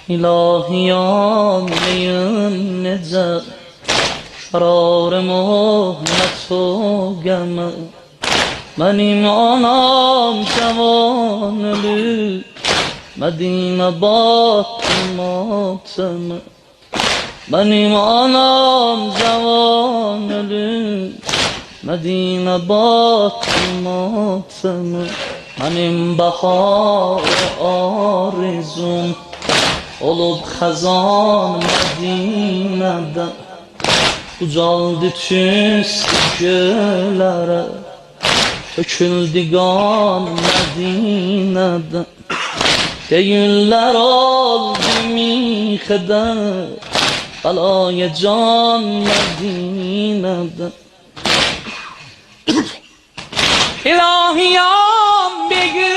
الهیان میم نجات قرار مهلت و گمه منیم آنام جوانلو مدینه باد ماتمه منیم آنام جوانلو مدینه باد ماتمه منیم بهار آرزوم olup xazan Mədinədə ucaldı tüstü göylərə töküldü qan Mədinədə deyirlər oldu mixədə balaya can Mədinədə İlahiyam bir gün